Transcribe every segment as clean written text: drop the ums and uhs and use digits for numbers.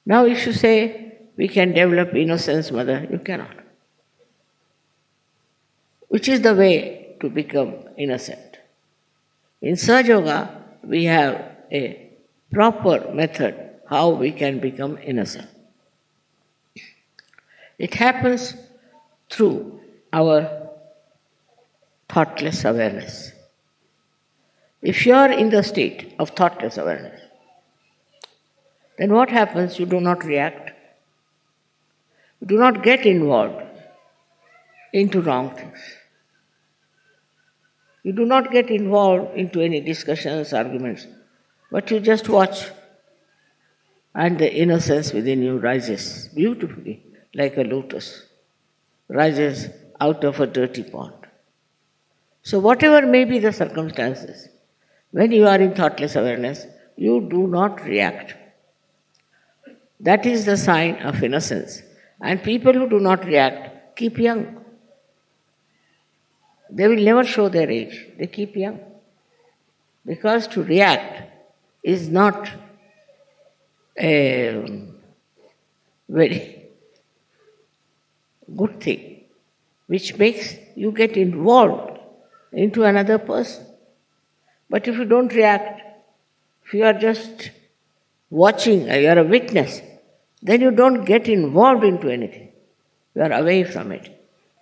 Now if you say, we can develop innocence, mother, you cannot. Which is the way to become innocent? In Sahaja Yoga, we have a proper method how we can become innocent. It happens through our thoughtless awareness. If you are in the state of thoughtless awareness, then what happens? You do not react. You do not get involved into wrong things. You do not get involved into any discussions, arguments, but you just watch, and the innocence within you rises beautifully like a lotus, rises out of a dirty pond. So whatever may be the circumstances, when you are in thoughtless awareness, you do not react. That is the sign of innocence. And people who do not react keep young. They will never show their age. They keep young. Because to react is not a very good thing, which makes you get involved into another person. But if you don't react, if you are just watching, you are a witness, then you don't get involved into anything. You are away from it.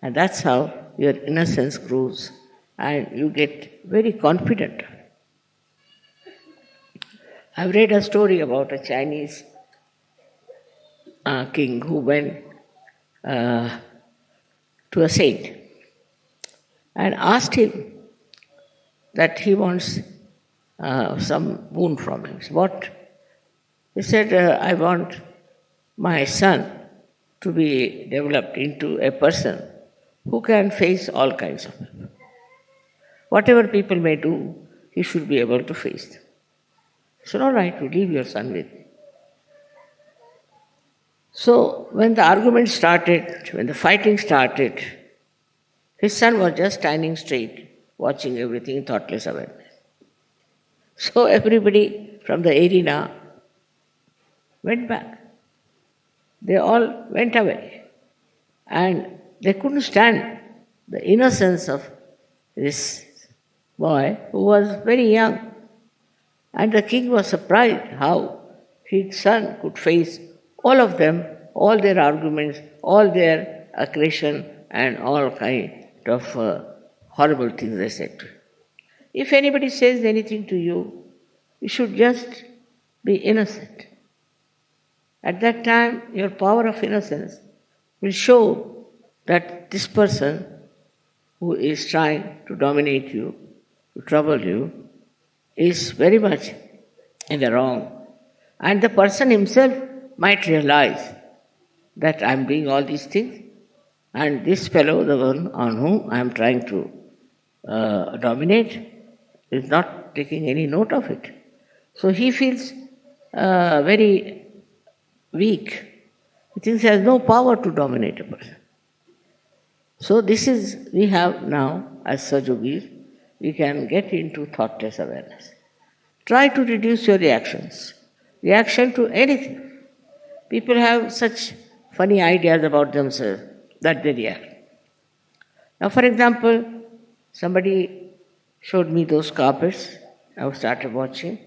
And that's how your innocence grows and you get very confident. I've read a story about a Chinese king who went to a saint and asked him that he wants some boon from him. What? He said, I want my son to be developed into a person who can face all kinds of people. Whatever people may do, he should be able to face them. He said, all right, you leave your son with me. So when the argument started, when the fighting started, his son was just standing straight, watching everything in thoughtless awareness. So everybody from the arena went back. They all went away. And they couldn't stand the innocence of this boy who was very young. And the king was surprised how his son could face all of them, all their arguments, all their aggression and all kind of horrible things they said to him. If anybody says anything to you, you should just be innocent. At that time, your power of innocence will show that this person who is trying to dominate you, to trouble you, is very much in the wrong. And the person himself might realize that I am doing all these things, and this fellow, the one on whom I am trying to dominate, is not taking any note of it. So he feels very weak. He thinks he has no power to dominate a person. So this is, we have now, as Sajogis, we can get into thoughtless awareness. Try to reduce your reactions. Reaction to anything. People have such funny ideas about themselves that they react. Now, for example, somebody showed me those carpets. I started watching.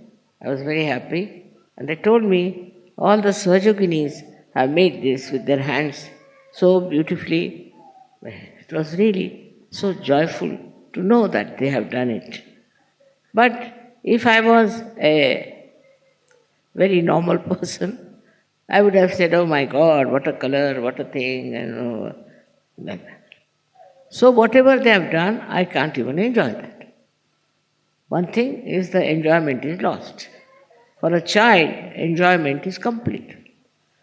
I was very happy. And they told me all the Sahajoginis have made this with their hands so beautifully. It was really so joyful to know that they have done it. But if I was a very normal person, I would have said, oh my God, what a color, what a thing, and like that. So whatever they have done, I can't even enjoy that. One thing is the enjoyment is lost. For a child, enjoyment is complete.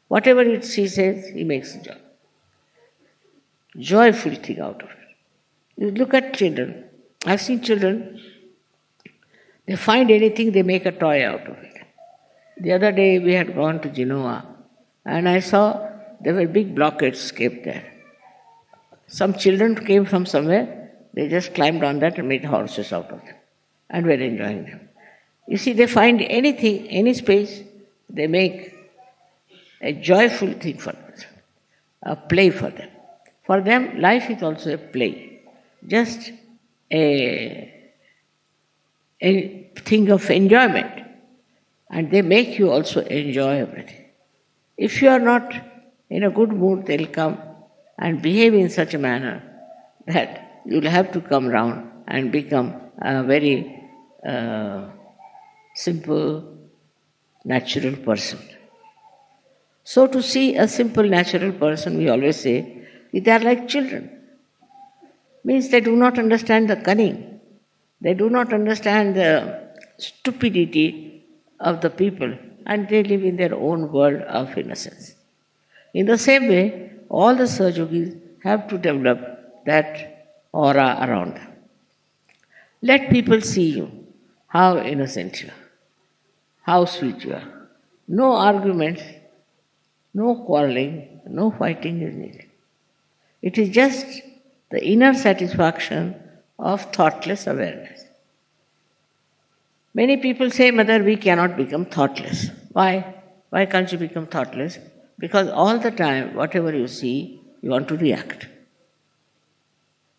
Whatever he says, he makes a joyful thing out of it. You look at children. I've seen children, they find anything, they make a toy out of it. The other day we had gone to Genoa and I saw there were big blockades kept there. Some children came from somewhere, they just climbed on that and made horses out of them and were enjoying them. You see, they find anything, any space, they make a joyful thing for them, a play for them. For them, life is also a play, just a thing of enjoyment. And they make you also enjoy everything. If you are not in a good mood, they'll come and behave in such a manner that you'll have to come round and become a very simple, natural person. So to see a simple, natural person, we always say, they are like children. Means they do not understand the cunning. They do not understand the stupidity of the people, and they live in their own world of innocence. In the same way, all the Sahajogis have to develop that aura around them. Let people see you, how innocent you are, how sweet you are. No arguments, no quarreling, no fighting is needed. It is just the inner satisfaction of thoughtless awareness. Many people say, Mother, we cannot become thoughtless. Why? Why can't you become thoughtless? Because all the time, whatever you see, you want to react.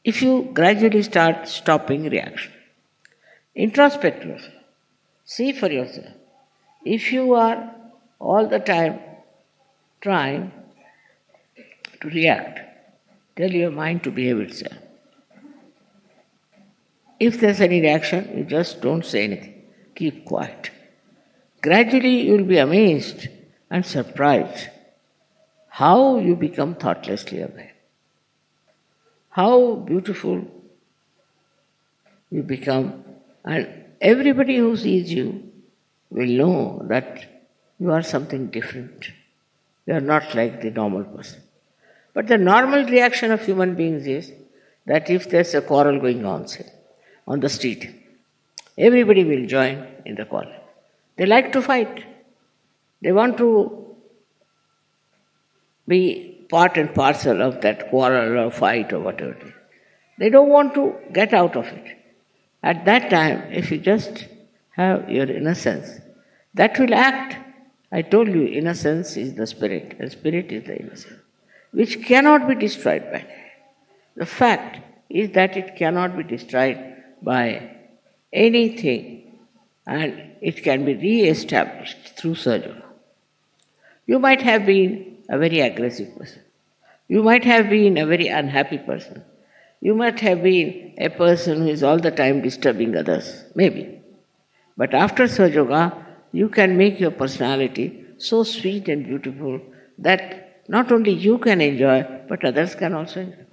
If you gradually start stopping reaction, introspect yourself, see for yourself. If you are all the time trying to react, tell your mind to behave itself. If there's any reaction, you just don't say anything. Keep quiet. Gradually, you will be amazed and surprised how you become thoughtlessly aware. How beautiful you become, and everybody who sees you will know that you are something different. You are not like the normal person. But the normal reaction of human beings is that if there's a quarrel going on, say, on the street, everybody will join in the quarrel. They like to fight. They want to be part and parcel of that quarrel or fight or whatever it is. They don't want to get out of it. At that time, if you just have your innocence, that will act. I told you, innocence is the spirit, and spirit is the innocence, which cannot be destroyed by it. The fact is that it cannot be destroyed by anything, and it can be re-established through surgery. You might have been a very aggressive person. You might have been a very unhappy person. You might have been a person who is all the time disturbing others, maybe. But after Sahaja Yoga, you can make your personality so sweet and beautiful that not only you can enjoy, but others can also enjoy.